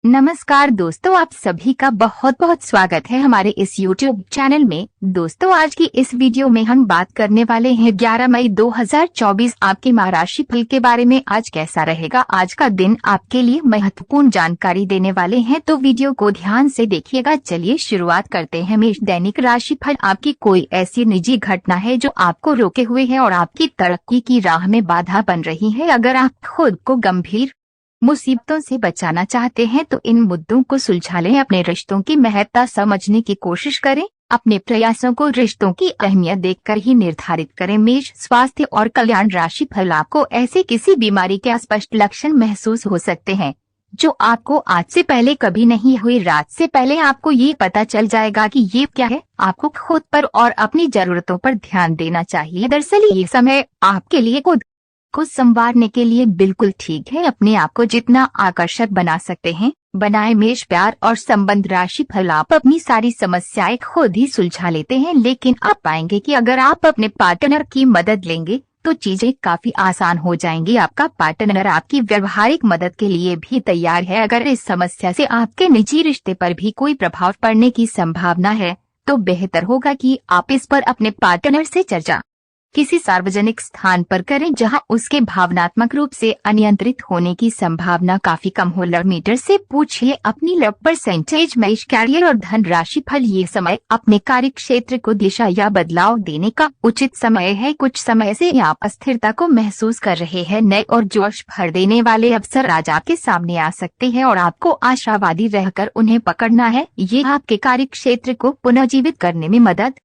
नमस्कार दोस्तों, आप सभी का बहुत बहुत स्वागत है हमारे इस YouTube चैनल में। दोस्तों, आज की इस वीडियो में हम बात करने वाले हैं 11 मई 2024 आपके माह राशि फल के बारे में। आज कैसा रहेगा आज का दिन, आपके लिए महत्वपूर्ण जानकारी देने वाले हैं, तो वीडियो को ध्यान से देखिएगा। चलिए शुरुआत करते हैं। मेष दैनिक राशि फल। आपकी कोई ऐसी निजी घटना है जो आपको रोके हुए है और आपकी तरक्की की राह में बाधा बन रही है। अगर आप खुद को गंभीर मुसीबतों से बचाना चाहते हैं तो इन मुद्दों को सुलझा लें। अपने रिश्तों की महत्ता समझने की कोशिश करें। अपने प्रयासों को रिश्तों की अहमियत देखकर ही निर्धारित करें। मेष स्वास्थ्य और कल्याण राशि फल। आपको ऐसे किसी बीमारी के स्पष्ट लक्षण महसूस हो सकते हैं जो आपको आज से पहले कभी नहीं हुए। रात से पहले आपको ये पता चल जाएगा कि ये क्या है। आपको खुद पर और अपनी जरूरतों पर ध्यान देना चाहिए। दरअसल ये समय आपके लिए खुद को संवारने के लिए बिल्कुल ठीक है। अपने आप को जितना आकर्षक बना सकते हैं बनाएं। मेष प्यार और संबंध राशि फल। आप अपनी सारी समस्याएं खुद ही सुलझा लेते हैं, लेकिन आप पाएंगे कि अगर आप अपने पार्टनर की मदद लेंगे तो चीजें काफी आसान हो जाएंगी। आपका पार्टनर आपकी व्यवहारिक मदद के लिए भी तैयार है। अगर इस समस्या से आपके निजी रिश्ते पर भी कोई प्रभाव पड़ने की संभावना है तो बेहतर होगा कि आप इस पर अपने पार्टनर से चर्चा किसी सार्वजनिक स्थान पर करें जहां उसके भावनात्मक रूप से अनियंत्रित होने की संभावना काफी कम हो। मीटर से पूछिए अपनी लव परसेंटेज। मेष कैरियर और धन राशि फल। ये समय अपने कार्य क्षेत्र को दिशा या बदलाव देने का उचित समय है। कुछ समय से आप अस्थिरता को महसूस कर रहे हैं। नए और जोश भर देने वाले अवसर आज आपके सामने आ सकते हैं और आपको आशावादी रहकर उन्हें पकड़ना है। ये आपके कार्य क्षेत्र को पुनर्जीवित करने में मदद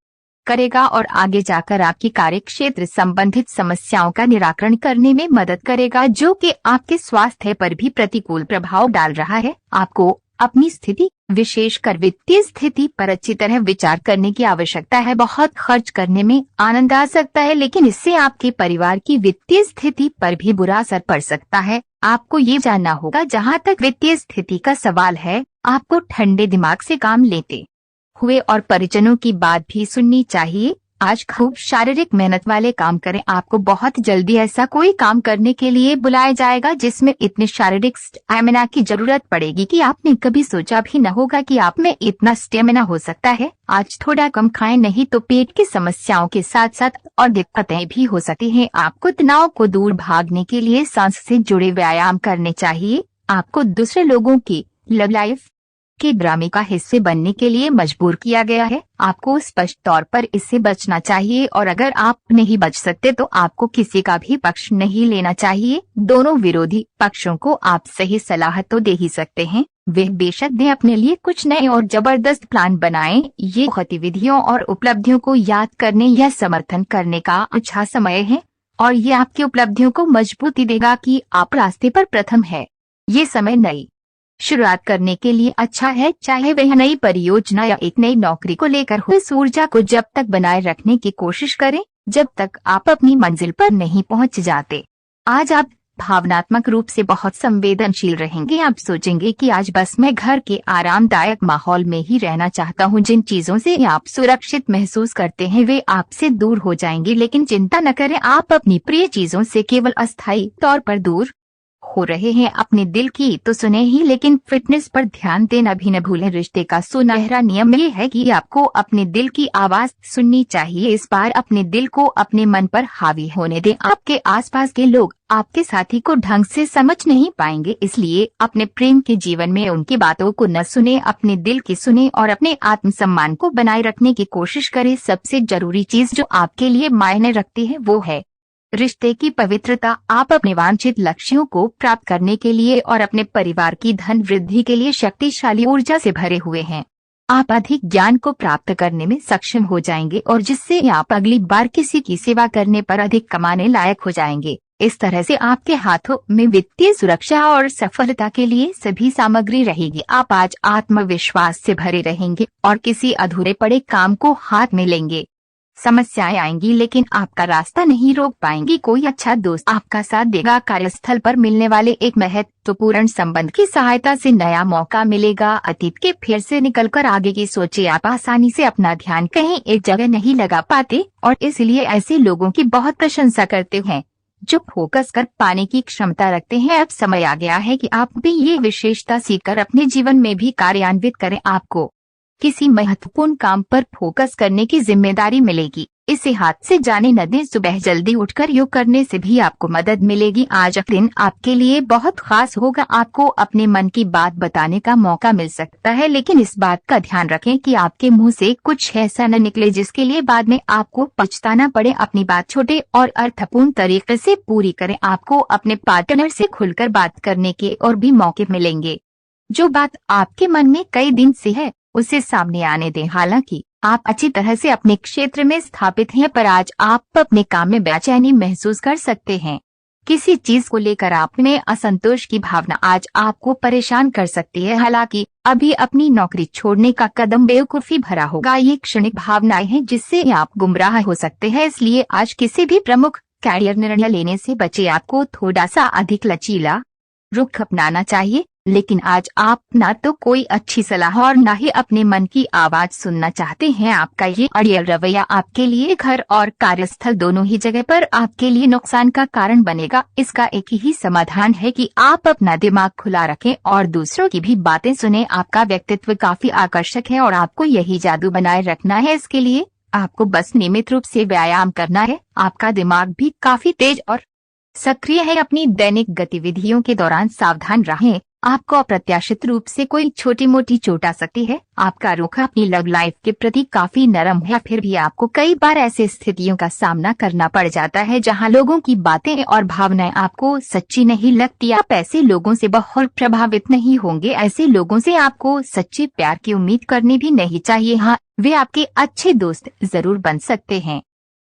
करेगा और आगे जाकर आपकी कार्य क्षेत्र संबंधित समस्याओं का निराकरण करने में मदद करेगा, जो कि आपके स्वास्थ्य पर भी प्रतिकूल प्रभाव डाल रहा है। आपको अपनी स्थिति, विशेषकर वित्तीय स्थिति पर अच्छी तरह विचार करने की आवश्यकता है। बहुत खर्च करने में आनंद आ सकता है, लेकिन इससे आपके परिवार की वित्तीय स्थिति पर भी बुरा असर पड़ सकता है। आपको ये जानना होगा, जहाँ तक वित्तीय स्थिति का सवाल है, आपको ठंडे दिमाग से काम लेते हुए और परिजनों की बात भी सुननी चाहिए। आज खूब शारीरिक मेहनत वाले काम करें। आपको बहुत जल्दी ऐसा कोई काम करने के लिए बुलाया जाएगा जिसमें इतने शारीरिक स्टेमिना की जरूरत पड़ेगी कि आपने कभी सोचा भी न होगा कि आप में इतना स्टेमिना हो सकता है। आज थोड़ा कम खाएं, नहीं तो पेट की समस्याओं के साथ साथ और दिक्कतें भी हो सकती हैं। आपको तनाव को दूर भागने के लिए सांस से जुड़े व्यायाम करने चाहिए। आपको दूसरे लोगों की लव लाइफ के ड्रामे का हिस्से बनने के लिए मजबूर किया गया है। आपको स्पष्ट तौर पर इससे बचना चाहिए और अगर आप नहीं बच सकते तो आपको किसी का भी पक्ष नहीं लेना चाहिए। दोनों विरोधी पक्षों को आप सही सलाह तो दे ही सकते हैं। वे बेशक दें अपने लिए कुछ नए और जबरदस्त प्लान बनाएं। ये गतिविधियों और उपलब्धियों को याद करने या समर्थन करने का अच्छा समय है और ये आपकी उपलब्धियों को मजबूती देगा कि आप रास्ते पर प्रथम है। ये समय नई शुरुआत करने के लिए अच्छा है, चाहे वह नई परियोजना या एक नई नौकरी को लेकर हो। इस ऊर्जा को जब तक बनाए रखने की कोशिश करें जब तक आप अपनी मंजिल पर नहीं पहुंच जाते। आज आप भावनात्मक रूप से बहुत संवेदनशील रहेंगे। आप सोचेंगे कि आज बस मैं घर के आरामदायक माहौल में ही रहना चाहता हूं। जिन चीजों से आप सुरक्षित महसूस करते हैं वे आपसे दूर हो जाएंगी, लेकिन चिंता न करें, आप अपनी प्रिय चीजों से केवल अस्थायी तौर पर दूर हो रहे हैं। अपने दिल की तो सुने ही, लेकिन फिटनेस पर ध्यान देना भी न भूलें। रिश्ते का सुनहरा नियम ये है कि आपको अपने दिल की आवाज सुननी चाहिए। इस बार अपने दिल को अपने मन पर हावी होने दें। आपके आसपास के लोग आपके साथी को ढंग से समझ नहीं पाएंगे, इसलिए अपने प्रेम के जीवन में उनकी बातों को न सुने, अपने दिल की सुने और अपने आत्मसम्मान को बनाए रखने की कोशिश करें। सबसे जरूरी चीज जो आपके लिए मायने रखती है वो है रिश्ते की पवित्रता। आप अपने वांछित लक्ष्यों को प्राप्त करने के लिए और अपने परिवार की धन वृद्धि के लिए शक्तिशाली ऊर्जा से भरे हुए हैं। आप अधिक ज्ञान को प्राप्त करने में सक्षम हो जाएंगे और जिससे आप अगली बार किसी की सेवा करने पर अधिक कमाने लायक हो जाएंगे। इस तरह से आपके हाथों में वित्तीय सुरक्षा और सफलता के लिए सभी सामग्री रहेगी। आप आज आत्मविश्वास से भरे रहेंगे और किसी अधूरे पड़े काम को हाथ में लेंगे। समस्याएं आएंगी लेकिन आपका रास्ता नहीं रोक पाएंगी। कोई अच्छा दोस्त आपका साथ देगा। कार्यस्थल पर मिलने वाले एक महत्वपूर्ण संबंध की सहायता से नया मौका मिलेगा। अतीत के फेर से निकलकर आगे की सोचे। आप आसानी से अपना ध्यान कहीं एक जगह नहीं लगा पाते और इसलिए ऐसे लोगों की बहुत प्रशंसा करते हैं जो फोकस कर पाने की क्षमता रखते हैं। अब समय आ गया है कि आप भी ये विशेषता सीखकर अपने जीवन में भी कार्यान्वित करें। आपको किसी महत्वपूर्ण काम पर फोकस करने की जिम्मेदारी मिलेगी, इसे हाथ से जाने न दें। सुबह जल्दी उठकर योग करने से भी आपको मदद मिलेगी। आज का दिन आपके लिए बहुत खास होगा। आपको अपने मन की बात बताने का मौका मिल सकता है, लेकिन इस बात का ध्यान रखें कि आपके मुंह से कुछ ऐसा न निकले जिसके लिए बाद में आपको पछताना पड़े। अपनी बात छोटे और अर्थपूर्ण तरीके से पूरी करें। आपको अपने पार्टनर से खुलकर बात करने के और भी मौके मिलेंगे। जो बात आपके मन में कई दिन से है उसे सामने आने दें। हालांकि आप अच्छी तरह से अपने क्षेत्र में स्थापित हैं, पर आज आप अपने काम में बेचैनी महसूस कर सकते हैं। किसी चीज को लेकर आप में असंतोष की भावना आज आपको परेशान कर सकती है। हालांकि अभी अपनी नौकरी छोड़ने का कदम बेवकूफी भरा होगा। ये क्षणिक भावनाएं हैं जिससे आप गुमराह हो सकते हैं, इसलिए आज किसी भी प्रमुख कैरियर निर्णय लेने से बचे। आपको थोड़ा सा अधिक लचीला रुख अपनाना चाहिए, लेकिन आज आप ना तो कोई अच्छी सलाह और ना ही अपने मन की आवाज सुनना चाहते हैं। आपका ये अड़ियल रवैया आपके लिए घर और कार्यस्थल दोनों ही जगह पर आपके लिए नुकसान का कारण बनेगा। इसका एक ही समाधान है कि आप अपना दिमाग खुला रखें और दूसरों की भी बातें सुनें। आपका व्यक्तित्व काफी आकर्षक है और आपको यही जादू बनाए रखना है। इसके लिए आपको बस नियमित रूप से व्यायाम करना है। आपका दिमाग भी काफी तेज और सक्रिय है। अपनी दैनिक गतिविधियों के दौरान सावधान रहें। आपको अप्रत्याशित रूप से कोई छोटी मोटी चोट आ सकती है। आपका रुख अपनी लव लाइफ के प्रति काफी नरम है, फिर भी आपको कई बार ऐसे स्थितियों का सामना करना पड़ जाता है जहां लोगों की बातें और भावनाएं आपको सच्ची नहीं लगती। आप ऐसे लोगों से बहुत प्रभावित नहीं होंगे। ऐसे लोगों से आपको सच्चे प्यार की उम्मीद करनी भी नहीं चाहिए। हाँ, वे आपके अच्छे दोस्त जरूर बन सकते हैं।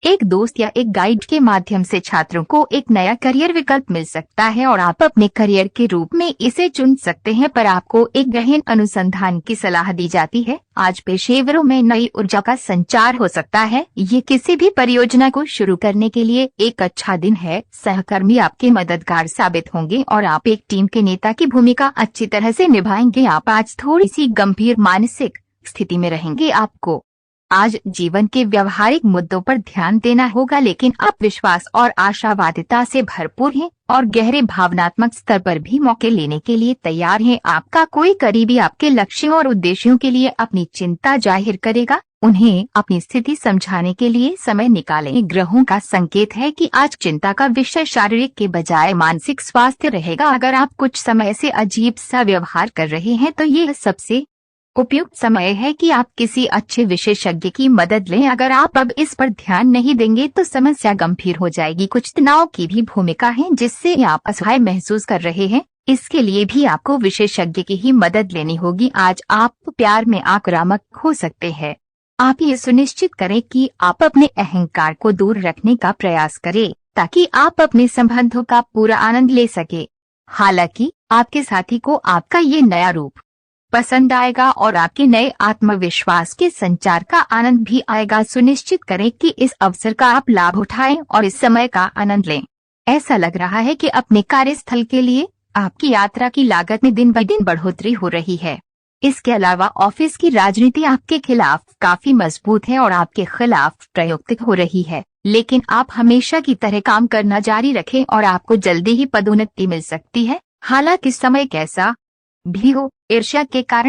एक दोस्त या एक गाइड के माध्यम से छात्रों को एक नया करियर विकल्प मिल सकता है और आप अपने करियर के रूप में इसे चुन सकते हैं, पर आपको एक गहन अनुसंधान की सलाह दी जाती है। आज पेशेवरों में नई ऊर्जा का संचार हो सकता है। ये किसी भी परियोजना को शुरू करने के लिए एक अच्छा दिन है। सहकर्मी आपके मददगार साबित होंगे और आप एक टीम के नेता की भूमिका अच्छी तरह से निभाएंगे। आप आज थोड़ी सी गंभीर मानसिक स्थिति में रहेंगे। आपको आज जीवन के व्यवहारिक मुद्दों पर ध्यान देना होगा, लेकिन आप विश्वास और आशावादिता से भरपूर हैं और गहरे भावनात्मक स्तर पर भी मौके लेने के लिए तैयार हैं। आपका कोई करीबी आपके लक्ष्यों और उद्देश्यों के लिए अपनी चिंता जाहिर करेगा। उन्हें अपनी स्थिति समझाने के लिए समय निकालें। ग्रहों का संकेत है कि आज चिंता का विषय शारीरिक के बजाय मानसिक स्वास्थ्य रहेगा। अगर आप कुछ समय से अजीब सा व्यवहार कर रहे हैं तो ये सबसे उपयुक्त समय है कि आप किसी अच्छे विशेषज्ञ की मदद लें। अगर आप अब इस पर ध्यान नहीं देंगे तो समस्या गंभीर हो जाएगी। कुछ तनाव की भी भूमिका है जिससे आप असहाय महसूस कर रहे हैं। इसके लिए भी आपको विशेषज्ञ की ही मदद लेनी होगी। आज आप प्यार में आक्रामक हो सकते हैं। आप ये सुनिश्चित करें कि आप अपने अहंकार को दूर रखने का प्रयास करें ताकि आप अपने संबंधों का पूरा आनंद ले सके। हालांकि आपके साथी को आपका ये नया रूप पसंद आएगा और आपके नए आत्मविश्वास के संचार का आनंद भी आएगा। सुनिश्चित करें कि इस अवसर का आप लाभ उठाएं और इस समय का आनंद लें। ऐसा लग रहा है कि अपने कार्यस्थल के लिए आपकी यात्रा की लागत में दिन ब दिन बढ़ोतरी हो रही है। इसके अलावा ऑफिस की राजनीति आपके खिलाफ काफी मजबूत है और आपके खिलाफ प्रयुक्त हो रही है, लेकिन आप हमेशा की तरह काम करना जारी रखें और आपको जल्दी ही पदोन्नति मिल सकती है। हालांकि समय कैसा भी हो, ईर्ष्या के कारण